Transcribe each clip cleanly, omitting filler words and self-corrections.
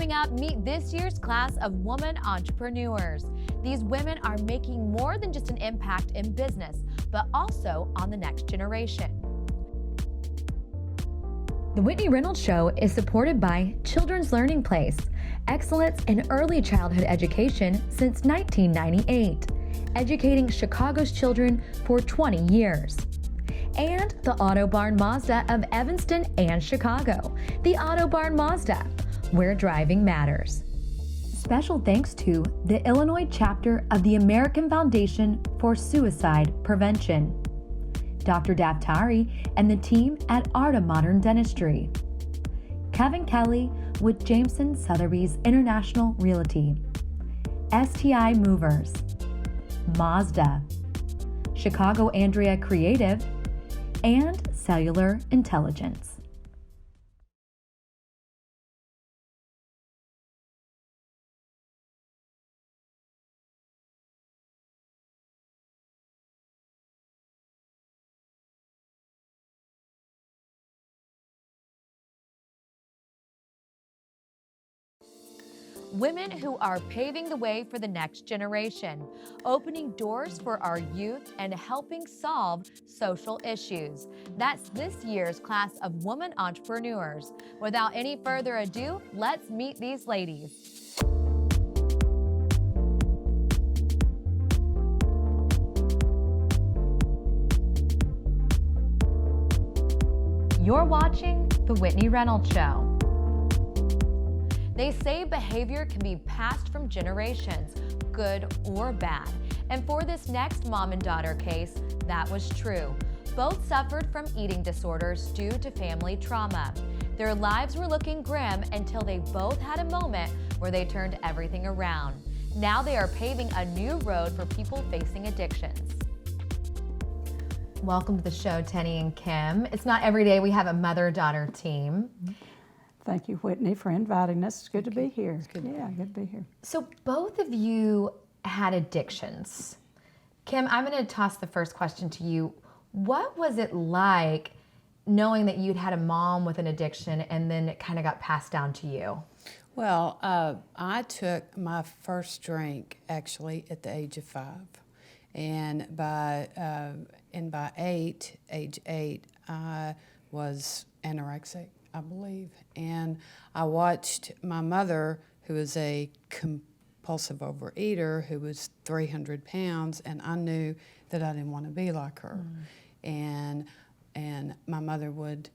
Coming up, meet this year's class of women entrepreneurs. These women are making more than just an impact in business, but also on the next generation. The Whitney Reynolds Show is supported by Children's Learning Place, excellence in early childhood education since 1998, educating Chicago's children for 20 years. And the Auto Barn Mazda of Evanston and Chicago, the Auto Barn Mazda, where driving matters. Special thanks to the Illinois chapter of the American Foundation for Suicide Prevention, Dr. Daftari and the team at Arta Modern Dentistry, Kevin Kelly with Jameson Sotheby's International Realty, STI Movers, Mazda, Chicago Andrea Creative, and Cellular Intelligence. Women who are paving the way for the next generation, opening doors for our youth and helping solve social issues. That's this year's class of women entrepreneurs. Without any further ado, let's meet these ladies. You're watching The Whitney Reynolds Show. They say behavior can be passed from generations, good or bad. And for this next mom and daughter case, that was true. Both suffered from eating disorders due to family trauma. Their lives were looking grim until they both had a moment where they turned everything around. Now they are paving a new road for people facing addictions. Welcome to the show, Tenny and Kim. It's not every day we have a mother-daughter team. Thank you, Whitney, for inviting us. It's good to be here. Good to be here. So both of you had addictions. Kim, I'm going to toss the first question to you. What was it like knowing that you'd had a mom with an addiction and then it kind of got passed down to you? Well, I took my first drink actually at the age of 5. And by age 8, I was anorexic, I believe. And I watched my mother, who was a compulsive overeater, who was 300 pounds, and I knew that I didn't want to be like her. And my mother would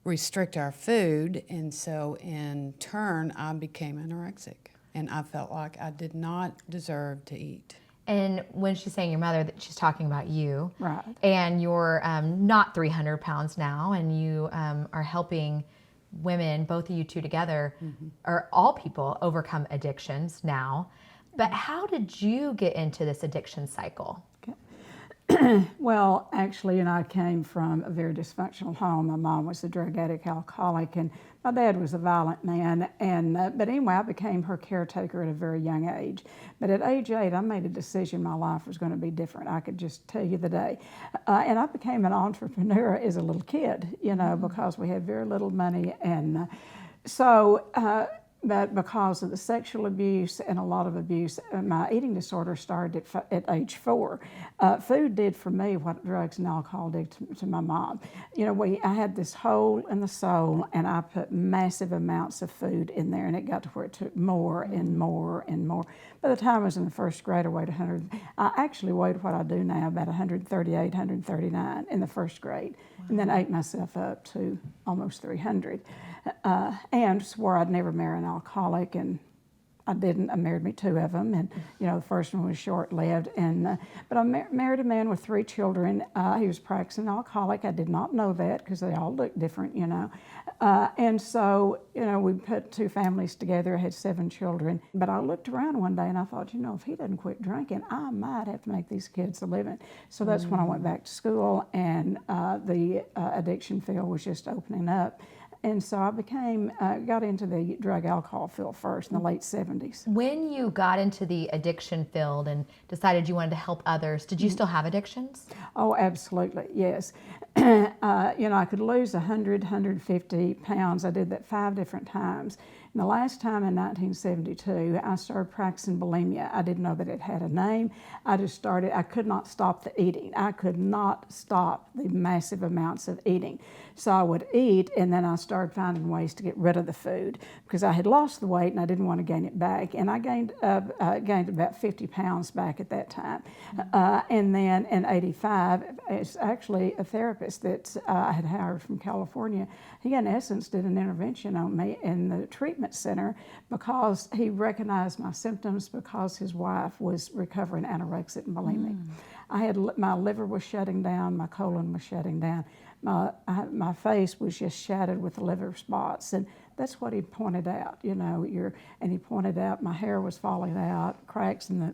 restrict our food, and so in turn, I became anorexic. And I felt like I did not deserve to eat. And when she's saying your mother, that she's talking about you. Right. And you're not 300 pounds now, and you are helping women, both of you two together, or all people, overcome addictions now. But how did you get into this addiction cycle? Well, actually, I came from a very dysfunctional home. My mom was a drug addict, alcoholic, and my dad was a violent man. And but anyway, I became her caretaker at a very young age. But at age 8, I made a decision my life was going to be different. I could just tell you the day. And I became an entrepreneur as a little kid, because we had very little money. And but because of the sexual abuse and a lot of abuse, my eating disorder started at age 4. Food did for me what drugs and alcohol did to my mom. I had this hole in the soul, and I put massive amounts of food in there, and it got to where it took more and more and more. By the time I was in the first grade, I weighed 100. I actually weighed what I do now, about 138, 139 in the first grade, and then ate myself up to almost 300. And swore I'd never marry an alcoholic, and I didn't. I married me 2 of them, and the first one was short-lived. And but I married a man with 3 children. He was practicing alcoholic. I did not know that because they all looked different, And so we put 2 families together. I had 7 children. But I looked around one day and I thought, if he doesn't quit drinking, I might have to make these kids a living. So that's when I went back to school, and the addiction field was just opening up. And so I got into the drug alcohol field first in the late 70s. When you got into the addiction field and decided you wanted to help others, did you still have addictions? Oh, absolutely, yes. I could lose 100, 150 pounds. I did that 5 different times. And the last time in 1972, I started practicing bulimia. I didn't know that it had a name. I could not stop the eating. I could not stop the massive amounts of eating. So I would eat, and then I started finding ways to get rid of the food because I had lost the weight and I didn't want to gain it back. And I gained about 50 pounds back at that time. And then in 85, it's actually a therapist that I had hired from California. He, in essence, did an intervention on me in the treatment center because he recognized my symptoms because his wife was recovering anorexic and bulimic. My liver was shutting down, my colon was shutting down. My face was just shattered with liver spots, and that's what he pointed out. And he pointed out my hair was falling out, cracks in the.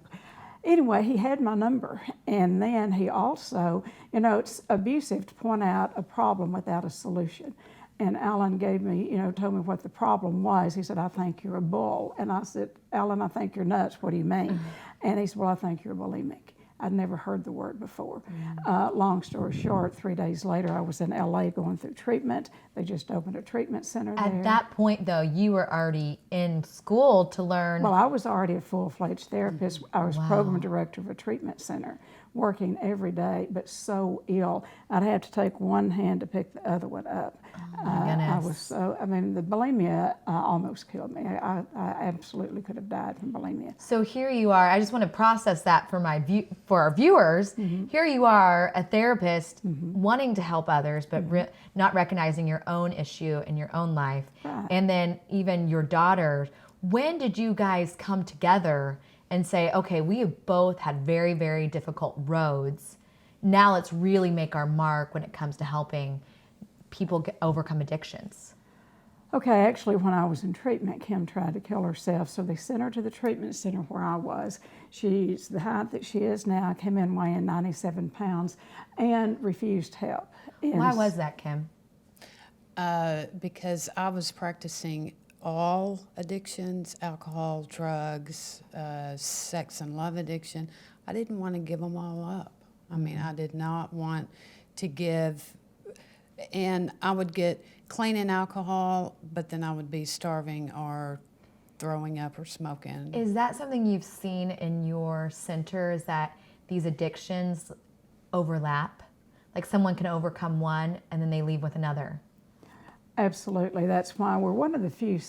Anyway, he had my number, and then he also, it's abusive to point out a problem without a solution. And Alan told me what the problem was. He said, "I think you're a bull," and I said, "Alan, I think you're nuts. What do you mean?" And he said, "Well, I think you're bulimic." I'd never heard the word before. Long story short, 3 days later, I was in LA going through treatment. They just opened a treatment center there. At that point, though, you were already in school to learn. Well, I was already a full-fledged therapist. I was program director of a treatment center, working every day, but so ill. I'd have to take one hand to pick the other one up. Oh my goodness. The bulimia almost killed me. I absolutely could have died from bulimia. So here you are. I just want to process that for our viewers. Here you are, a therapist wanting to help others, but not recognizing your own issue in your own life. Right. And then even your daughter. When did you guys come together and say, okay, we have both had very, very difficult roads. Now let's really make our mark when it comes to helping people overcome addictions? Okay, actually, when I was in treatment, Kim tried to kill herself, so they sent her to the treatment center where I was. She's the height that she is now, came in weighing 97 pounds, and refused help. Why was that, Kim? Because I was practicing all addictions, alcohol, drugs, sex and love addiction. I didn't want to give them all up. I mean, I did not want to give, and I would get clean in alcohol, but then I would be starving or throwing up or smoking. Is that something you've seen in your center, is that these addictions overlap? Like someone can overcome one and then they leave with another? Absolutely. That's why we're one of the few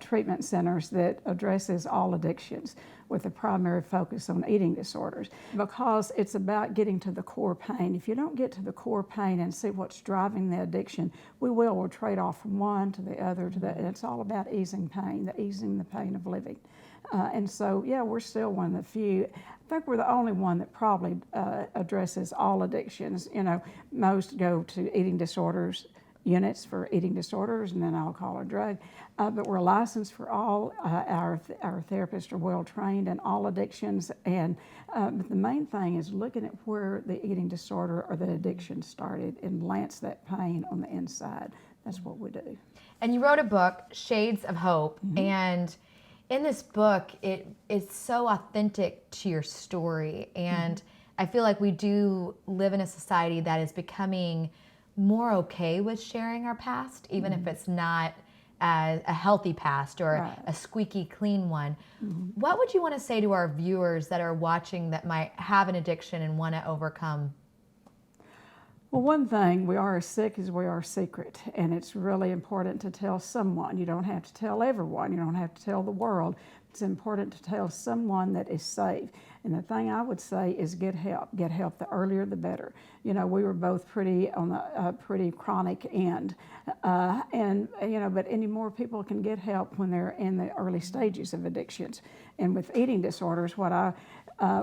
treatment centers that addresses all addictions with a primary focus on eating disorders, because it's about getting to the core pain. If you don't get to the core pain and see what's driving the addiction, we'll trade off from one to the other and it's all about easing pain, easing the pain of living. And so, yeah, we're still one of the few. I think we're the only one that probably addresses all addictions. Most go to eating disorders units for eating disorders and then alcohol or drug, but we're licensed for all. Our therapists are well trained in all addictions, and but the main thing is looking at where the eating disorder or the addiction started and lance that pain on the inside. That's what we do. And you wrote a book, Shades of Hope, and in this book, it's so authentic to your story, and I feel like we do live in a society that is becoming more okay with sharing our past, even if it's not a healthy past or a squeaky clean one. What would you want to say to our viewers that are watching that might have an addiction and want to overcome? Well, one thing, we are as sick as we are secret, and it's really important to tell someone. You don't have to tell everyone, you don't have to tell the world. It's important to tell someone that is safe. And the thing I would say is get help. Get help, the earlier the better. We were both pretty on the pretty chronic end. But any more people can get help when they're in the early stages of addictions. And with eating disorders, what I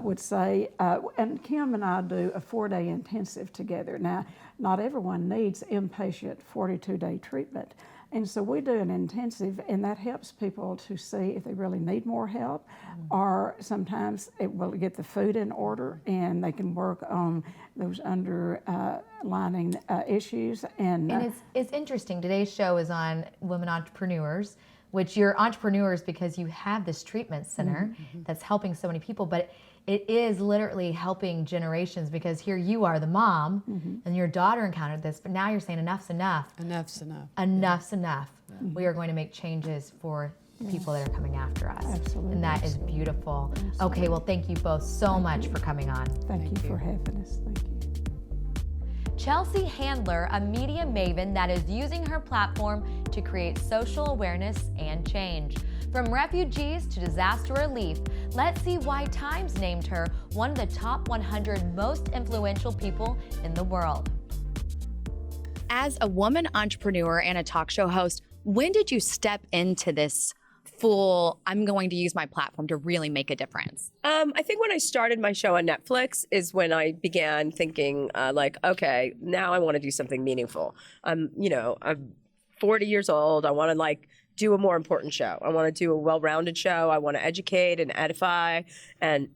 would say, and Kim and I do a 4-day intensive together. Now, not everyone needs inpatient 42-day treatment. And so we do an intensive, and that helps people to see if they really need more help, or sometimes it will get the food in order, and they can work on those underlining issues. And it's interesting. Today's show is on women entrepreneurs, which you're entrepreneurs because you have this treatment center that's helping so many people, but it is literally helping generations, because here you are, the mom, and your daughter encountered this, but now you're saying enough's enough. Enough's enough. Enough's enough. We are going to make changes for people that are coming after us. Absolutely. And that is beautiful. Absolutely. Okay, well, thank you both so much for coming on. Thank you for having us. Thank you. Chelsea Handler, a media maven that is using her platform to create social awareness and change. From refugees to disaster relief, let's see why Times named her one of the top 100 most influential people in the world. As a woman entrepreneur and a talk show host, when did you step into this full, I'm going to use my platform to really make a difference? I think when I started my show on Netflix is when I began thinking like, okay, now I want to do something meaningful. I'm 40 years old. I want to like do a more important show. I want to do a well-rounded show. I want to educate and edify and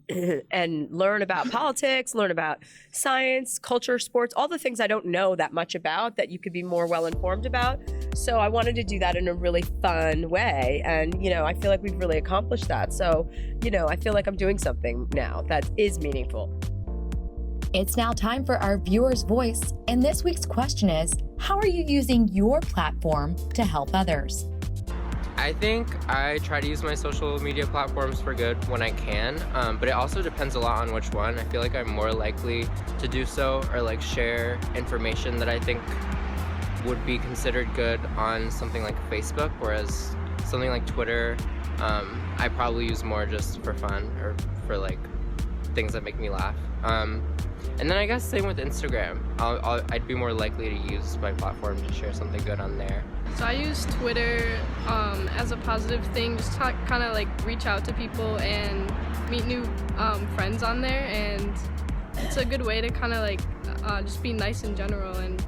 and learn about politics, learn about science, culture, sports, all the things I don't know that much about that you could be more well-informed about. So I wanted to do that in a really fun way. And, I feel like we've really accomplished that. So, I feel like I'm doing something now that is meaningful. It's now time for our viewer's voice. And this week's question is, how are you using your platform to help others? I think I try to use my social media platforms for good when I can, but it also depends a lot on which one. I feel like I'm more likely to do so or like share information that I think would be considered good on something like Facebook, whereas something like Twitter, I probably use more just for fun or for like things that make me laugh. And then I guess same with Instagram. I'd be more likely to use my platform to share something good on there. So I use Twitter as a positive thing, just to kind of like reach out to people and meet new friends on there, and it's a good way to kind of like just be nice in general and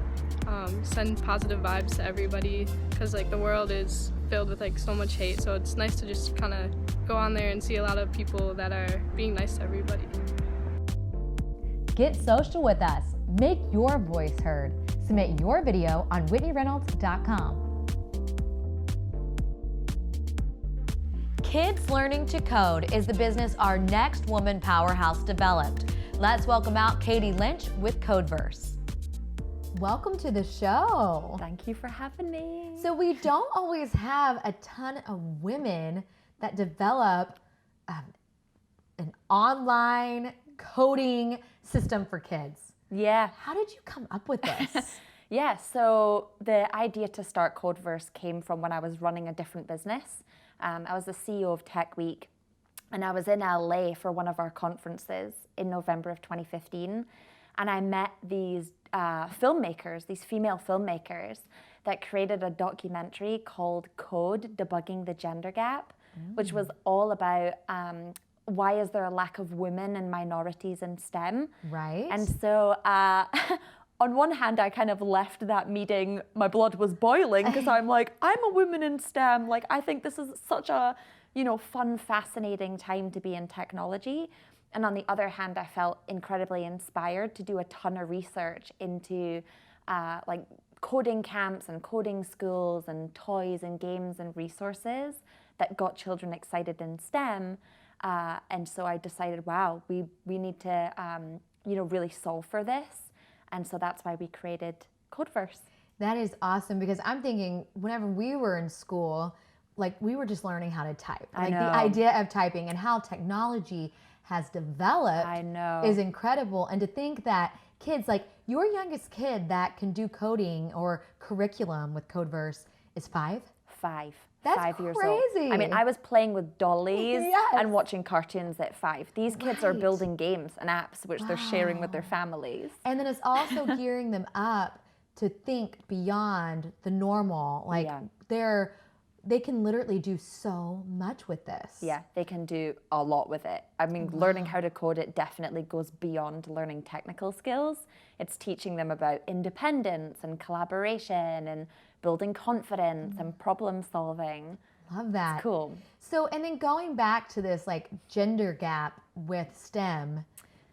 send positive vibes to everybody, because like the world is filled with like so much hate, so it's nice to just kind of go on there and see a lot of people that are being nice to everybody. Get social with us. Make your voice heard. Submit your video on WhitneyReynolds.com. Kids Learning to Code is the business our next woman powerhouse developed. Let's welcome out Katie Lynch with Codeverse. Welcome to the show. Thank you for having me. So we don't always have a ton of women that develop an online coding system for kids. Yeah. How did you come up with this? Yeah, so the idea to start Codeverse came from when I was running a different business. I was the CEO of Tech Week, and I was in LA for one of our conferences in November of 2015, and I met these filmmakers, these female filmmakers that created a documentary called Code, Debugging the Gender Gap, which was all about why is there a lack of women and minorities in STEM? Right. And so on one hand, I kind of left that meeting, my blood was boiling because I'm like, I'm a woman in STEM. Like, I think this is such a, fun, fascinating time to be in technology. And on the other hand, I felt incredibly inspired to do a ton of research into like coding camps and coding schools and toys and games and resources that got children excited in STEM. And so I decided, wow, we need to, really solve for this. And so that's why we created Codeverse. That is awesome, because I'm thinking whenever we were in school, like we were just learning how to type. Like the idea of typing and how technology has developed is incredible. And to think that kids, like your youngest kid that can do coding or curriculum with Codeverse is 5? 5. That's 5 years crazy. old. I mean, I was playing with dollies Yes. and watching cartoons at 5. These kids are Right. building games and apps which they're sharing with their Wow. families. And then it's also gearing them up to think beyond the normal. Like Yeah. they can literally do so much with this. Yeah, they can do a lot with it. I mean, learning how to code it definitely goes beyond learning technical skills. It's teaching them about independence and collaboration and building confidence and problem solving. Love that. It's cool. So, and then going back to this like gender gap with STEM,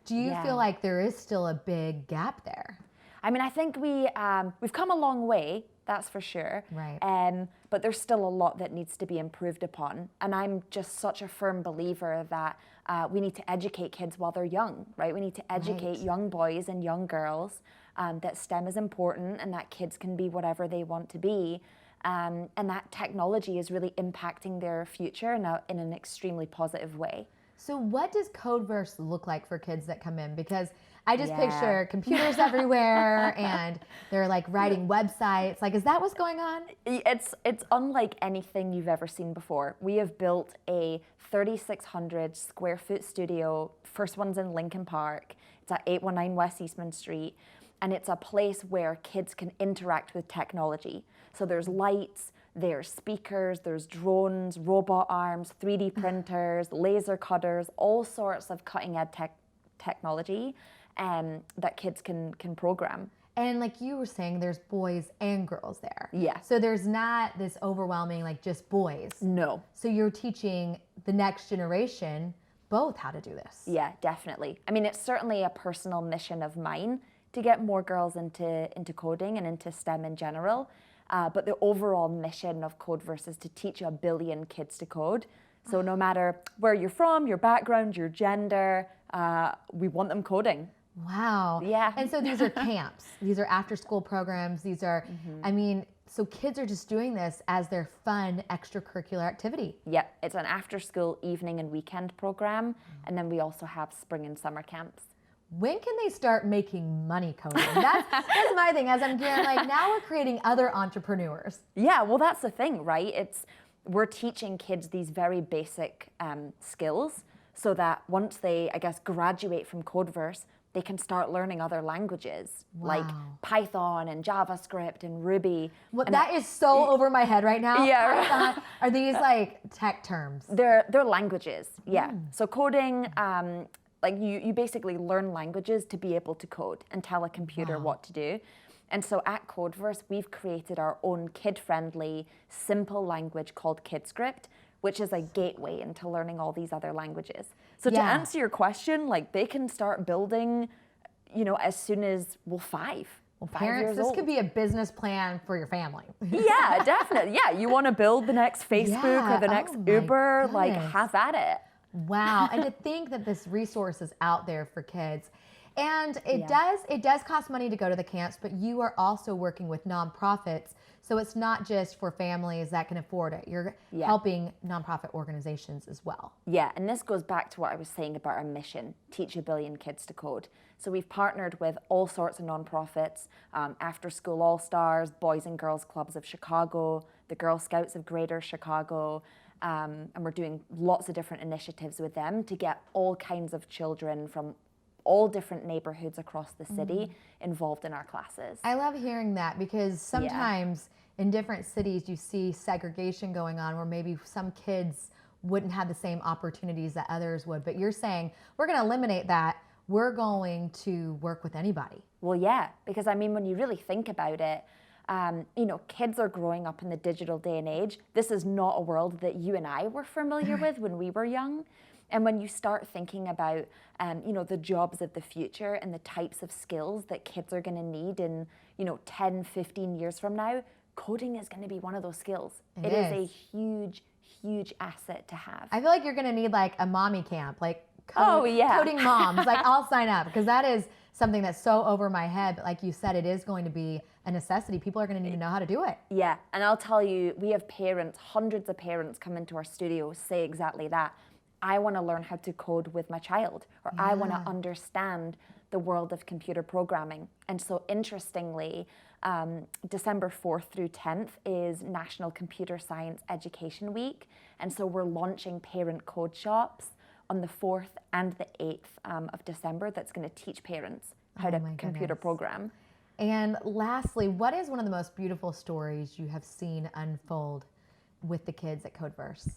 do you feel like there is still a big gap there? I mean, I think we've come a long way, that's for sure. Right. But there's still a lot that needs to be improved upon. And I'm just such a firm believer that we need to educate kids while they're young, right? We need to educate young boys and young girls that STEM is important and that kids can be whatever they want to be. And that technology is really impacting their future in an extremely positive way. So what does Codeverse look like for kids that come in? Because I just Yeah. picture computers everywhere and they're like writing websites. Like, is that what's going on? It's unlike anything you've ever seen before. We have built a 3,600 square foot studio. First one's in Lincoln Park. It's at 819 West Eastman Street. And it's a place where kids can interact with technology. So there's lights, there's speakers, there's drones, robot arms, 3D printers, laser cutters, all sorts of cutting edge technology that kids can program. And like you were saying, there's boys and girls there. Yeah. So there's not this overwhelming, like just boys. No. So you're teaching the next generation both how to do this. Yeah, definitely. I mean, it's certainly a personal mission of mine to get more girls into coding and into STEM in general. But the overall mission of Codeverse is to teach 1 billion kids to code. So no matter where you're from, your background, your gender, we want them coding. Wow. Yeah. And so these are camps. These are after-school programs. These are, I mean, so kids are just doing this as their fun extracurricular activity. Yep, it's an after-school evening and weekend program. And then we also have spring and summer camps. When can they start making money coding? That's my thing. As I'm hearing, like, now we're creating other entrepreneurs. Yeah, well, that's the thing, right? We're teaching kids these very basic skills so that once they, I guess, graduate from Codeverse, they can start learning other languages like Python and JavaScript and Ruby. What, that is so over my head right now. Yeah. Python. Are these like tech terms? They're languages, yeah. So coding, like you basically learn languages to be able to code and tell a computer what to do. And so at Codeverse, we've created our own kid-friendly, simple language called KidScript, which is a gateway into learning all these other languages. So to answer your question, like they can start building, as soon as, 5. Well, 5 parents, years this old. could be a business plan for your family. Yeah, definitely. Yeah, you want to build the next Facebook or the next oh my Uber, like goodness. have at it. Wow. And to think that this resource is out there for kids. And it does cost money to go to the camps, but you are also working with nonprofits. So it's not just for families that can afford it. You're helping nonprofit organizations as well. Yeah, and this goes back to what I was saying about our mission, teach 1 billion kids to code. So we've partnered with all sorts of nonprofits, After School All-Stars, Boys and Girls Clubs of Chicago, the Girl Scouts of Greater Chicago, and we're doing lots of different initiatives with them to get all kinds of children from all different neighborhoods across the city involved in our classes. I love hearing that because sometimes in different cities you see segregation going on where maybe some kids wouldn't have the same opportunities that others would. But you're saying, we're going to eliminate that. We're going to work with anybody. Well, yeah, because I mean, when you really think about it, kids are growing up in the digital day and age. This is not a world that you and I were familiar with when we were young. And when you start thinking about, the jobs of the future and the types of skills that kids are going to need in, 10, 15 years from now, coding is going to be one of those skills. It is a huge, huge asset to have. I feel like you're going to need like a mommy camp, like coding moms. Like I'll sign up because that is something that's so over my head. But like you said, it is going to be a necessity. People are going to need to know how to do it. Yeah, and I'll tell you, we have parents, hundreds of parents come into our studio say exactly that. I want to learn how to code with my child, or I want to understand the world of computer programming. And so interestingly, December 4th through 10th is National Computer Science Education Week. And so we're launching parent code shops on the 4th and the 8th of December that's going to teach parents how to computer program. And lastly, what is one of the most beautiful stories you have seen unfold with the kids at Codeverse?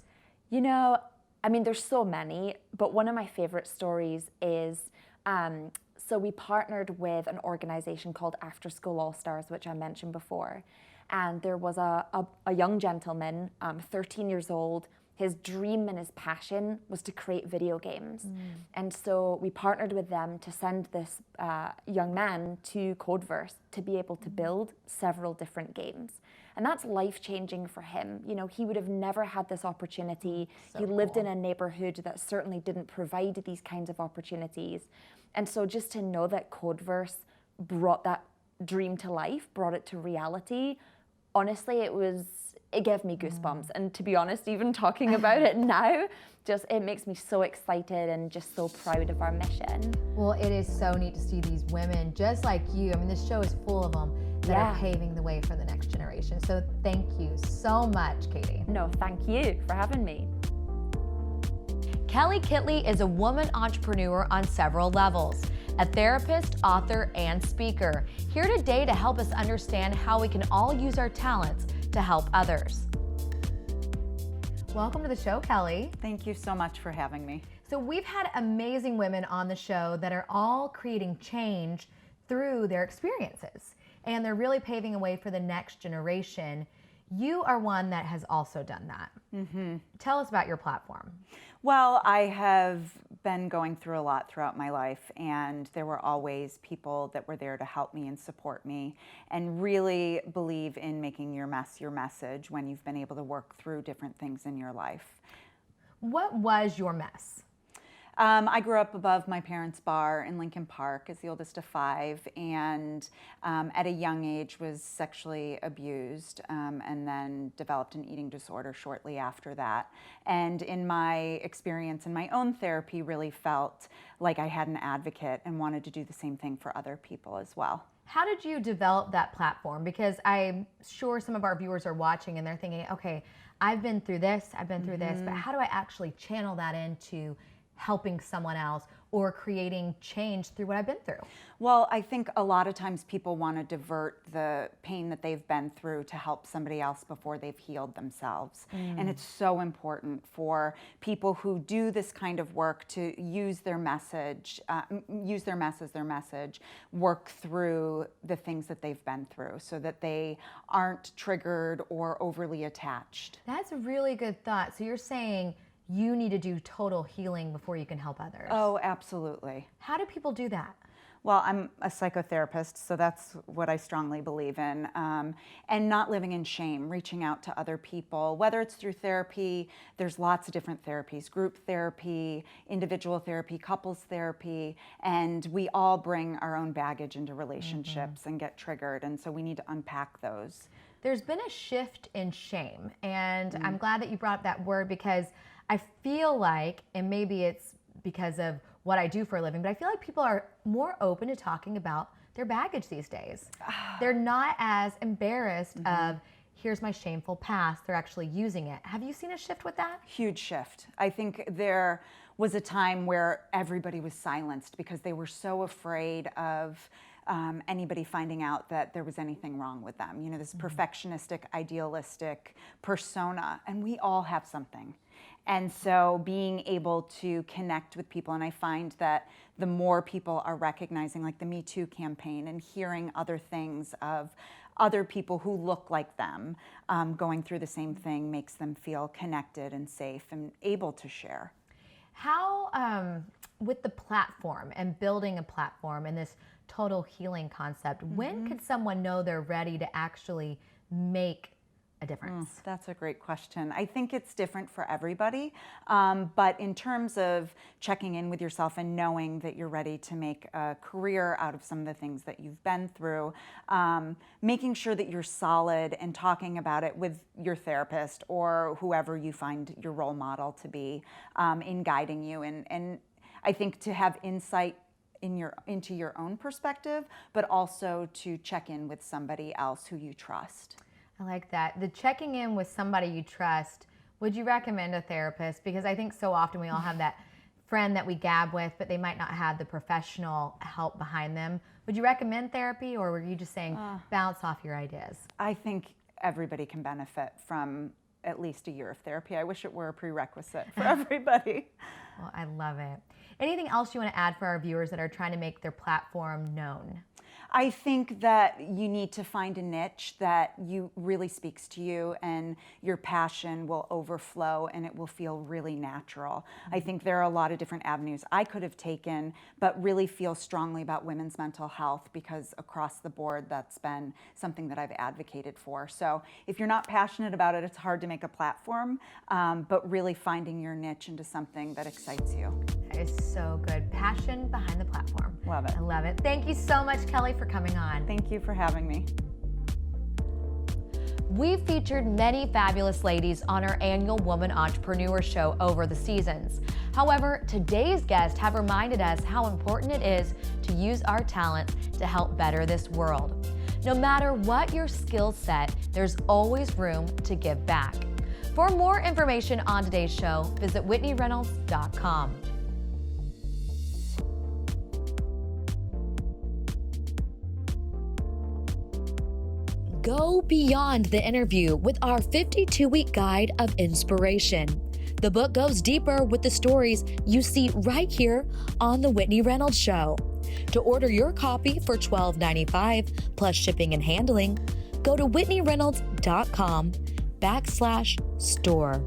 There's so many, but one of my favorite stories is, so we partnered with an organization called After School All-Stars, which I mentioned before. And there was a young gentleman, 13 years old. His dream and his passion was to create video games. And so we partnered with them to send this young man to Codeverse to be able to build several different games. And that's life-changing for him. He would have never had this opportunity. He lived in a neighborhood that certainly didn't provide these kinds of opportunities. And so just to know that Codeverse brought that dream to life, brought it to reality, honestly, it gave me goosebumps. And to be honest, even talking about it now, it makes me so excited and just so proud of our mission. Well, it is so neat to see these women just like you. I mean, this show is full of them that are paving the way for the next generation. So thank you so much, Katie. No, thank you for having me. Kelly Kitley is a woman entrepreneur on several levels, a therapist, author, and speaker. Here today to help us understand how we can all use our talents to help others. Welcome to the show, Kelly. Thank you so much for having me. So we've had amazing women on the show that are all creating change through their experiences, and they're really paving a way for the next generation. You are one that has also done that. Mm-hmm. Tell us about your platform. Well, I have been going through a lot throughout my life, and there were always people that were there to help me and support me and really believe in making your mess your message when you've been able to work through different things in your life. What was your mess? I grew up above my parents' bar in Lincoln Park as the oldest of 5, and at a young age was sexually abused and then developed an eating disorder shortly after that. And in my experience in my own therapy, really felt like I had an advocate and wanted to do the same thing for other people as well. How did you develop that platform? Because I'm sure some of our viewers are watching and they're thinking, okay, I've been through this, I've been through this, but how do I actually channel that into helping someone else or creating change through what I've been through? Well, I think a lot of times people want to divert the pain that they've been through to help somebody else before they've healed themselves. And it's so important for people who do this kind of work to use their message, use their mess as their message, work through the things that they've been through so that they aren't triggered or overly attached. That's a really good thought. So you're saying you need to do total healing before you can help others. Oh, absolutely. How do people do that? Well, I'm a psychotherapist, so that's what I strongly believe in. And not living in shame, reaching out to other people, whether it's through therapy, there's lots of different therapies, group therapy, individual therapy, couples therapy, and we all bring our own baggage into relationships and get triggered, and so we need to unpack those. There's been a shift in shame, and I'm glad that you brought up that word because I feel like, and maybe it's because of what I do for a living, but I feel like people are more open to talking about their baggage these days. They're not as embarrassed of, here's my shameful past. They're actually using it. Have you seen a shift with that? Huge shift. I think there was a time where everybody was silenced because they were so afraid of anybody finding out that there was anything wrong with them. You know, this perfectionistic, idealistic persona, and we all have something. And so being able to connect with people, and I find that the more people are recognizing, like the Me Too campaign, and hearing other things of other people who look like them going through the same thing makes them feel connected and safe and able to share. How, with the platform and building a platform and this total healing concept, when could someone know they're ready to actually make a difference? That's a great question. I think it's different for everybody, but in terms of checking in with yourself and knowing that you're ready to make a career out of some of the things that you've been through, making sure that you're solid and talking about it with your therapist or whoever you find your role model to be in guiding you. And I think to have insight into your own perspective, but also to check in with somebody else who you trust. I like that. The checking in with somebody you trust. Would you recommend a therapist? Because I think so often we all have that friend that we gab with, but they might not have the professional help behind them. Would you recommend therapy, or were you just saying bounce off your ideas? I think everybody can benefit from at least a year of therapy. I wish it were a prerequisite for everybody. Well, I love it. Anything else you want to add for our viewers that are trying to make their platform known? I think that you need to find a niche that really speaks to you, and your passion will overflow and it will feel really natural. I think there are a lot of different avenues I could have taken, but really feel strongly about women's mental health because across the board that's been something that I've advocated for. So if you're not passionate about it, it's hard to make a platform, but really finding your niche into something that excites you. That is so good. Passion behind the platform. Love it. I love it. Thank you so much, Kelly, for coming on. Thank you for having me. We've featured many fabulous ladies on our annual Woman Entrepreneur Show over the seasons. However, today's guests have reminded us how important it is to use our talents to help better this world. No matter what your skill set, there's always room to give back. For more information on today's show, visit WhitneyReynolds.com. Go beyond the interview with our 52-week guide of inspiration. The book goes deeper with the stories you see right here on The Whitney Reynolds Show. To order your copy for $12.95 plus shipping and handling, go to WhitneyReynolds.com/store.